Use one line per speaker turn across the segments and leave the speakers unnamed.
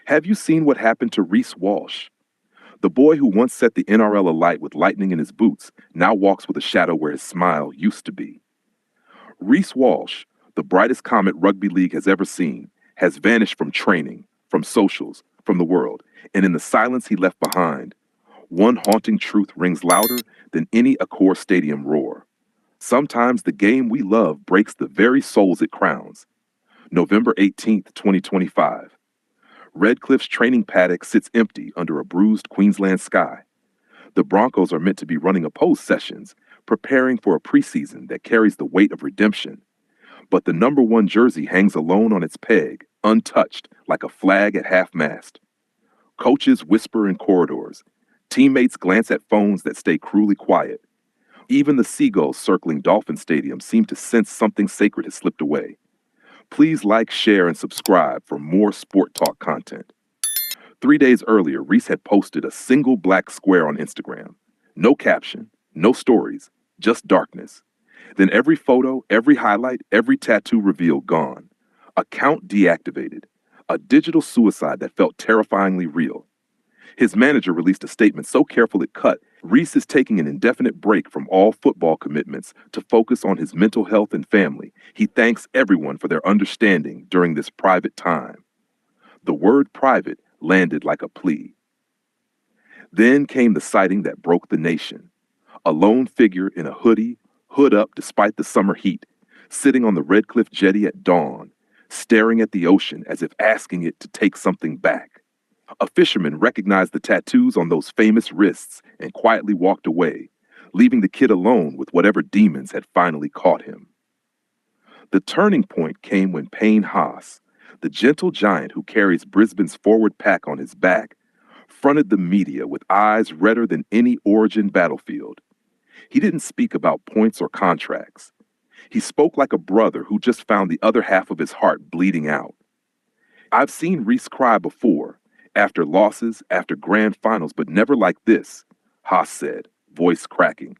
Have you seen what happened to REECE WALSH? The boy who once set the NRL alight with lightning in his boots now walks with a shadow where his smile used to be. REECE WALSH, the brightest comet rugby league has ever seen, has vanished from training, from socials, from the world, and in the silence he left behind, one haunting truth rings louder than any Accor Stadium roar. Sometimes the game we love breaks the very souls it crowns. November 18th, 2025. Redcliffe's training paddock sits empty under a bruised Queensland sky. The Broncos are meant to be running opposed sessions, preparing for a preseason that carries the weight of redemption. But the number 1 jersey hangs alone on its peg, untouched, like a flag at half-mast. Coaches whisper in corridors. Teammates glance at phones that stay cruelly quiet. Even the seagulls circling Dolphin Stadium seem to sense something sacred has slipped away. Please like, share, and subscribe for more Sport Talk content. 3 days earlier, REECE had posted a single black square on Instagram. No caption, no stories, just darkness. Then every photo, every highlight, every tattoo reveal gone. Account deactivated. A digital suicide that felt terrifyingly real. His manager released a statement so careful it cut. REECE is taking an indefinite break from all football commitments to focus on his mental health and family. He thanks everyone for their understanding during this private time. The word private landed like a plea. Then came the sighting that broke the nation. A lone figure in a hoodie, hood up despite the summer heat, sitting on the Redcliffe Jetty at dawn, staring at the ocean as if asking it to take something back. A fisherman recognized the tattoos on those famous wrists and quietly walked away, leaving the kid alone with whatever demons had finally caught him. The turning point came when Payne Haas, the gentle giant who carries Brisbane's forward pack on his back, fronted the media with eyes redder than any Origin battlefield. He didn't speak about points or contracts. He spoke like a brother who just found the other half of his heart bleeding out. I've seen REECE cry before, after losses, after grand finals, but never like this, Haas said, voice cracking.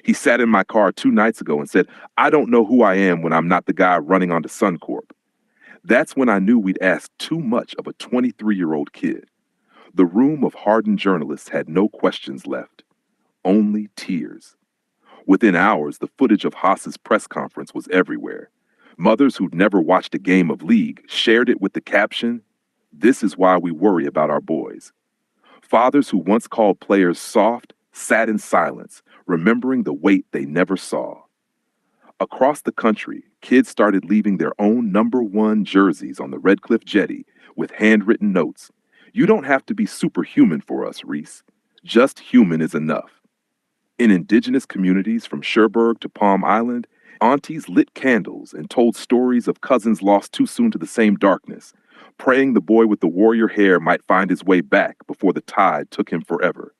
He sat in my car 2 nights ago and said, I don't know who I am when I'm not the guy running onto Suncorp. That's when I knew we'd asked too much of a 23-year-old kid. The room of hardened journalists had no questions left, only tears. Within hours, the footage of Haas's press conference was everywhere. Mothers who'd never watched a game of league shared it with the caption, "This is why we worry about our boys." Fathers who once called players soft sat in silence, remembering the weight they never saw. Across the country, kids started leaving their own number 1 jerseys on the Redcliffe Jetty with handwritten notes. You don't have to be superhuman for us, REECE. Just human is enough. In indigenous communities from Cherbourg to Palm Island, aunties lit candles and told stories of cousins lost too soon to the same darkness, praying the boy with the warrior hair might find his way back before the tide took him forever.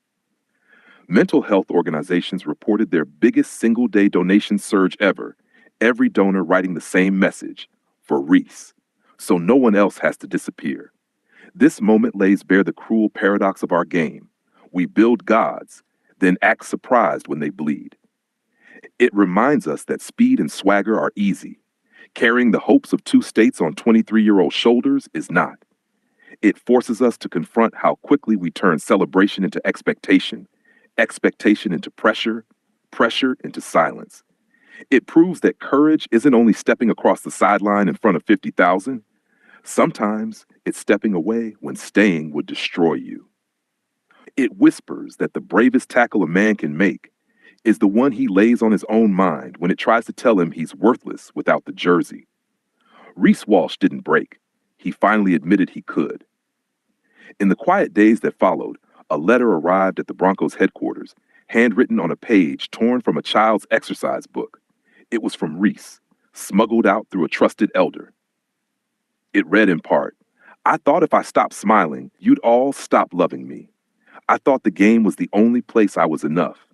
Mental health organizations reported their biggest single-day donation surge ever, every donor writing the same message, for REECE, so no one else has to disappear. This moment lays bare the cruel paradox of our game. We build gods, then act surprised when they bleed. It reminds us that speed and swagger are easy. Carrying the hopes of 2 states on 23-year-old shoulders is not. It forces us to confront how quickly we turn celebration into expectation, expectation into pressure, pressure into silence. It proves that courage isn't only stepping across the sideline in front of 50,000. Sometimes it's stepping away when staying would destroy you. It whispers that the bravest tackle a man can make is the one he lays on his own mind when it tries to tell him he's worthless without the jersey. REECE WALSH didn't break. He finally admitted he could. In the quiet days that followed, a letter arrived at the Broncos headquarters, handwritten on a page torn from a child's exercise book. It was from REECE, smuggled out through a trusted elder. It read in part, I thought if I stopped smiling, you'd all stop loving me. I thought the game was the only place I was enough.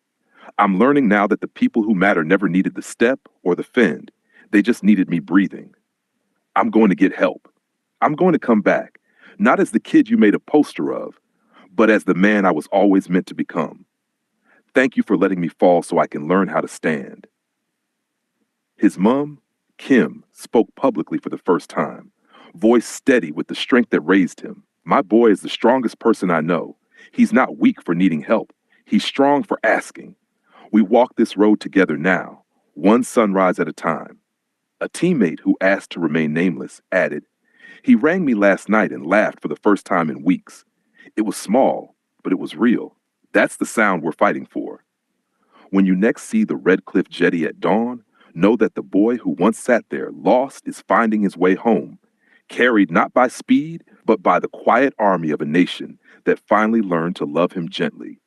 I'm learning now that the people who matter never needed the step or the fend. They just needed me breathing. I'm going to get help. I'm going to come back, not as the kid you made a poster of, but as the man I was always meant to become. Thank you for letting me fall so I can learn how to stand. His mom, Kim, spoke publicly for the first time, voice steady with the strength that raised him. My boy is the strongest person I know. He's not weak for needing help. He's strong for asking. We walk this road together now, one sunrise at a time. A teammate who asked to remain nameless added, "He rang me last night and laughed for the first time in weeks. It was small, but it was real. That's the sound we're fighting for." When you next see the Redcliffe Jetty at dawn, know that the boy who once sat there lost is finding his way home, carried not by speed, but by the quiet army of a nation that finally learned to love him gently.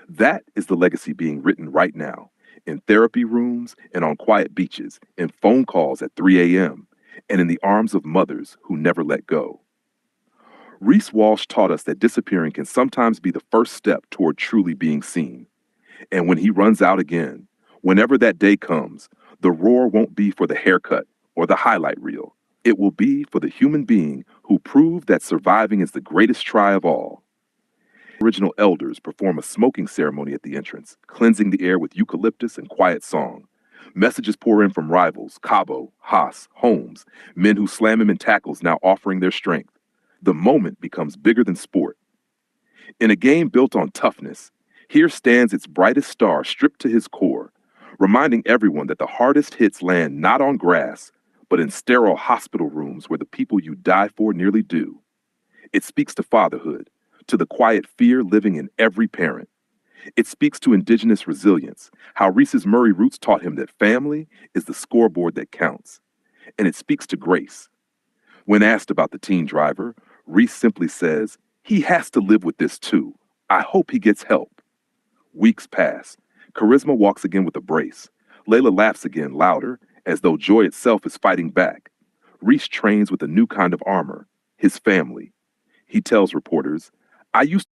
That is the legacy being written right now, in therapy rooms and on quiet beaches, in phone calls at 3 a.m., and in the arms of mothers who never let go. REECE WALSH taught us that disappearing can sometimes be the first step toward truly being seen. And when he runs out again, whenever that day comes, the roar won't be for the haircut or the highlight reel. It will be for the human being who proved that surviving is the greatest try of all. Original elders perform a smoking ceremony at the entrance, cleansing the air with eucalyptus and quiet song. Messages pour in from rivals, Cabo, Haas, Holmes, men who slam him in tackles now offering their strength. The moment becomes bigger than sport. In a game built on toughness, here stands its brightest star stripped to his core, reminding everyone that the hardest hits land not on grass, but in sterile hospital rooms where the people you die for nearly do. It speaks to fatherhood, to the quiet fear living in every parent. It speaks to indigenous resilience, how Reese's Murray roots taught him that family is the scoreboard that counts. And it speaks to grace. When asked about the teen driver, Reece simply says, "He has to live with this too. I hope he gets help." Weeks pass. Charisma walks again with a brace. Layla laughs again louder, as though joy itself is fighting back. Reece trains with a new kind of armor, his family. He tells reporters, "I used